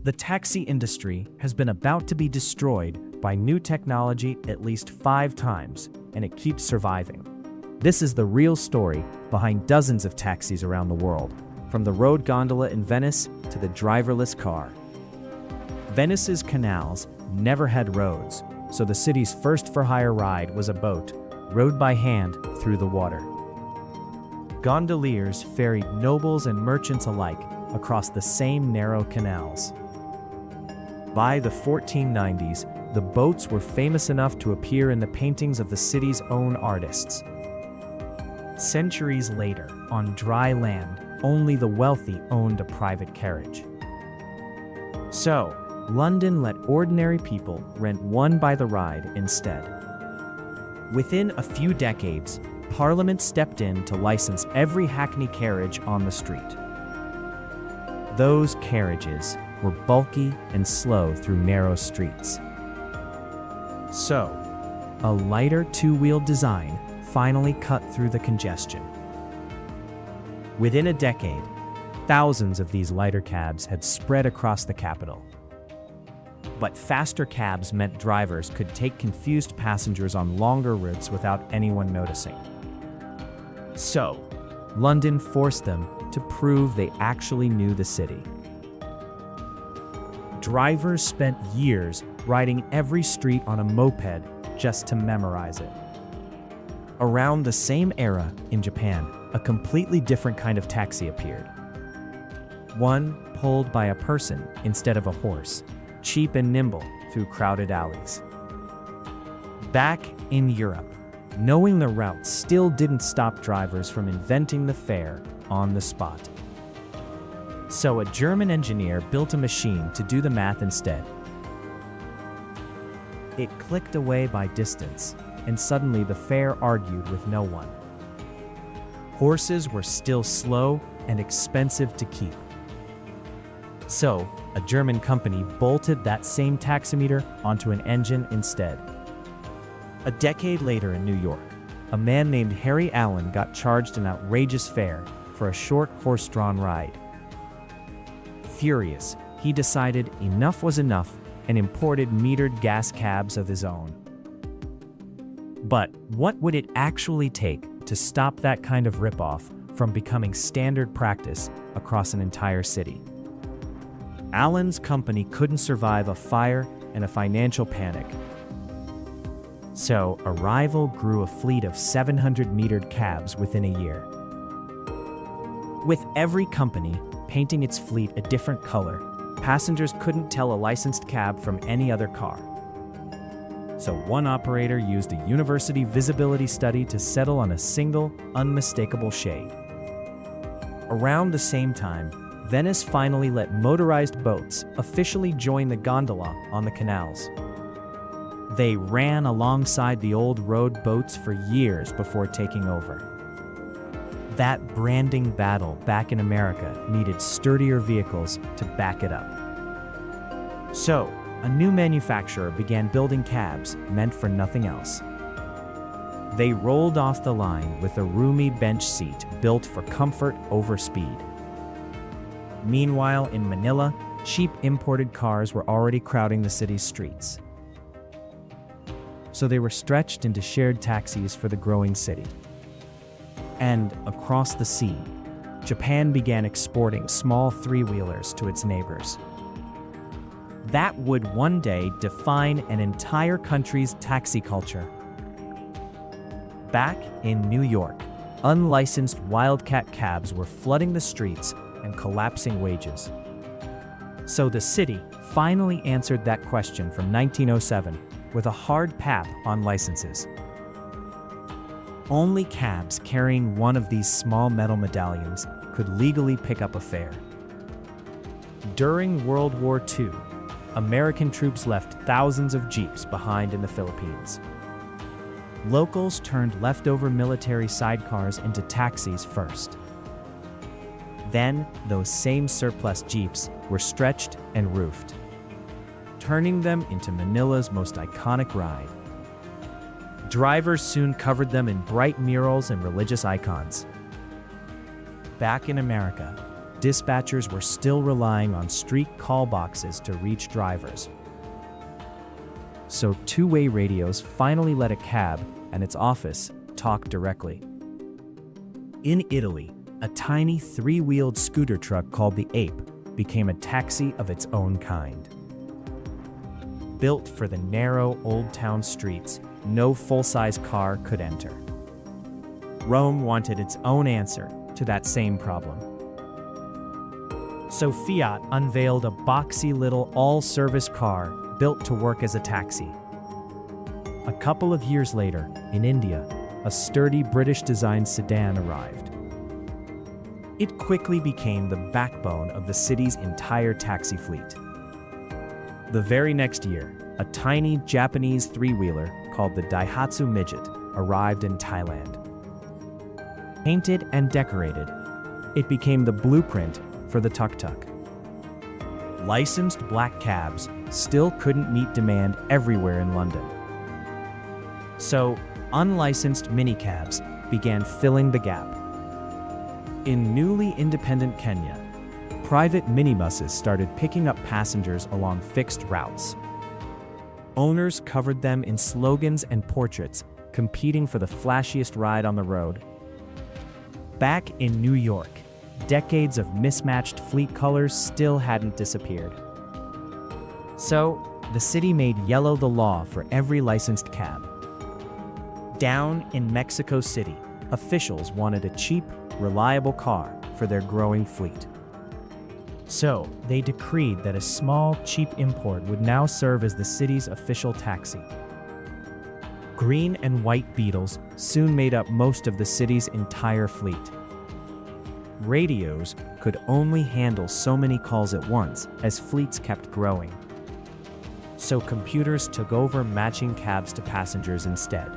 The taxi industry has been about to be destroyed by new technology at least 5 times, and it keeps surviving. This is the real story behind dozens of taxis around the world, from the road gondola in Venice to the driverless car. Venice's canals never had roads, so the city's first for-hire ride was a boat, rowed by hand through the water. Gondoliers ferried nobles and merchants alike across the same narrow canals. By the 1490s, the boats were famous enough to appear in the paintings of the city's own artists. Centuries later, on dry land, only the wealthy owned a private carriage. So, London let ordinary people rent one by the ride instead. Within a few decades, Parliament stepped in to license every hackney carriage on the street. Those carriages were bulky and slow through narrow streets. So, a lighter two-wheeled design finally cut through the congestion. Within a decade, thousands of these lighter cabs had spread across the capital. But faster cabs meant drivers could take confused passengers on longer routes without anyone noticing. So, London forced them to prove they actually knew the city. Drivers spent years riding every street on a moped just to memorize it. Around the same era, in Japan, a completely different kind of taxi appeared. One pulled by a person instead of a horse, cheap and nimble through crowded alleys. Back in Europe, knowing the route still didn't stop drivers from inventing the fare on the spot. So a German engineer built a machine to do the math instead. It clicked away by distance, and suddenly the fare argued with no one. Horses were still slow and expensive to keep. So, a German company bolted that same taximeter onto an engine instead. A decade later in New York, a man named Harry Allen got charged an outrageous fare for a short horse-drawn ride. Furious, he decided enough was enough and imported metered gas cabs of his own. But what would it actually take to stop that kind of ripoff from becoming standard practice across an entire city? Allen's company couldn't survive a fire and a financial panic. So, a rival grew a fleet of 700 metered cabs within a year. With every company painting its fleet a different color, passengers couldn't tell a licensed cab from any other car. So one operator used a university visibility study to settle on a single, unmistakable shade. Around the same time, Venice finally let motorized boats officially join the gondola on the canals. They ran alongside the old road boats for years before taking over. That branding battle back in America needed sturdier vehicles to back it up. So, a new manufacturer began building cabs meant for nothing else. They rolled off the line with a roomy bench seat built for comfort over speed. Meanwhile, in Manila, cheap imported cars were already crowding the city's streets. So they were stretched into shared taxis for the growing city. And across the sea, Japan began exporting small three-wheelers to its neighbors. That would one day define an entire country's taxi culture. Back in New York, unlicensed wildcat cabs were flooding the streets and collapsing wages. So the city finally answered that question from 1907 with a hard pat on licenses. Only cabs carrying one of these small metal medallions could legally pick up a fare. During World War II, American troops left thousands of jeeps behind in the Philippines. Locals turned leftover military sidecars into taxis first. Then, those same surplus jeeps were stretched and roofed, turning them into Manila's most iconic ride. Drivers soon covered them in bright murals and religious icons. Back in America, dispatchers were still relying on street call boxes to reach drivers. So two-way radios finally let a cab and its office talk directly. In Italy, a tiny three-wheeled scooter truck called the Ape became a taxi of its own kind. Built for the narrow old town streets, no full-size car could enter. Rome wanted its own answer to that same problem. So Fiat unveiled a boxy little all-service car built to work as a taxi. A couple of years later, in India, a sturdy British-designed sedan arrived. It quickly became the backbone of the city's entire taxi fleet. The very next year, a tiny Japanese three-wheeler called the Daihatsu Midget arrived in Thailand. Painted and decorated, it became the blueprint for the tuk-tuk. Licensed black cabs still couldn't meet demand everywhere in London. So, unlicensed minicabs began filling the gap. In newly independent Kenya, private minibuses started picking up passengers along fixed routes. Owners covered them in slogans and portraits, competing for the flashiest ride on the road. Back in New York, decades of mismatched fleet colors still hadn't disappeared. So, the city made yellow the law for every licensed cab. Down in Mexico City, officials wanted a cheap, reliable car for their growing fleet. So, they decreed that a small, cheap import would now serve as the city's official taxi. Green and white Beetles soon made up most of the city's entire fleet. Radios could only handle so many calls at once as fleets kept growing. So computers took over matching cabs to passengers instead.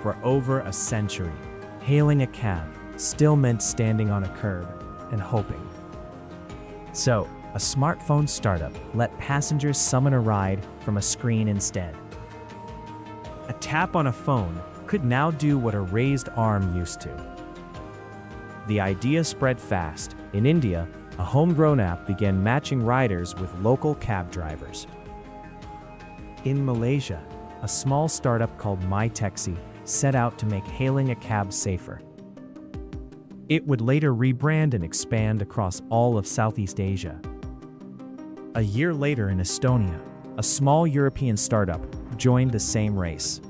For over a century, hailing a cab still meant standing on a curb and hoping. So, a smartphone startup let passengers summon a ride from a screen instead. A tap on a phone could now do what a raised arm used to. The idea spread fast. In India, a homegrown app began matching riders with local cab drivers. In Malaysia, a small startup called MyTaxi set out to make hailing a cab safer. It would later rebrand and expand across all of Southeast Asia. A year later in Estonia, a small European startup joined the same race.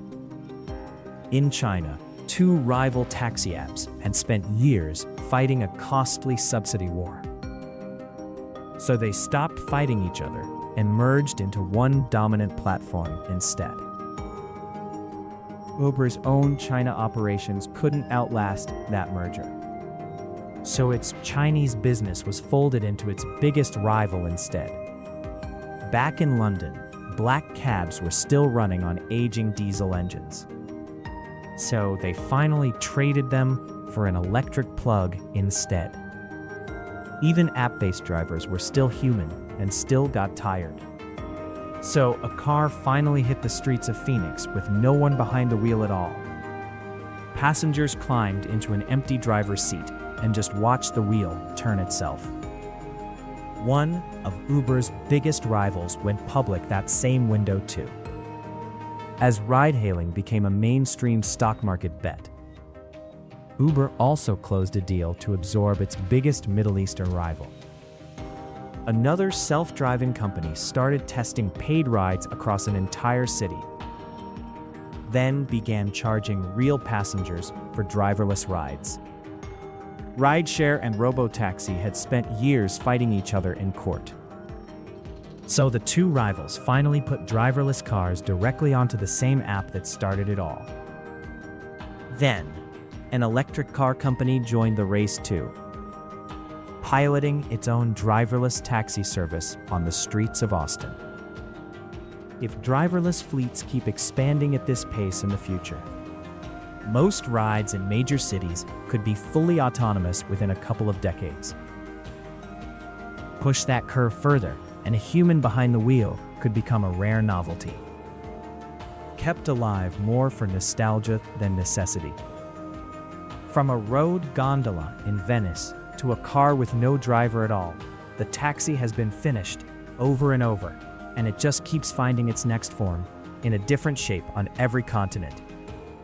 In China, two rival taxi apps had spent years fighting a costly subsidy war. So they stopped fighting each other and merged into one dominant platform instead. Uber's own China operations couldn't outlast that merger. So its Chinese business was folded into its biggest rival instead. Back in London, black cabs were still running on aging diesel engines. So they finally traded them for an electric plug instead. Even app-based drivers were still human and still got tired. So a car finally hit the streets of Phoenix with no one behind the wheel at all. Passengers climbed into an empty driver's seat and just watched the wheel turn itself. One of Uber's biggest rivals went public that same window too. As ride-hailing became a mainstream stock market bet, Uber also closed a deal to absorb its biggest Middle Eastern rival. Another self-driving company started testing paid rides across an entire city, then began charging real passengers for driverless rides. Rideshare and Robotaxi had spent years fighting each other in court. So the two rivals finally put driverless cars directly onto the same app that started it all. Then, an electric car company joined the race too, piloting its own driverless taxi service on the streets of Austin. If driverless fleets keep expanding at this pace in the future, most rides in major cities could be fully autonomous within a couple of decades. Push that curve further, and a human behind the wheel could become a rare novelty. Kept alive more for nostalgia than necessity. From a road gondola in Venice to a car with no driver at all. The taxi has been finished over and over, and it just keeps finding its next form in a different shape on every continent.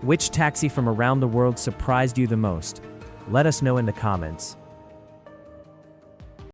Which taxi from around the world surprised you the most? Let us know in the comments.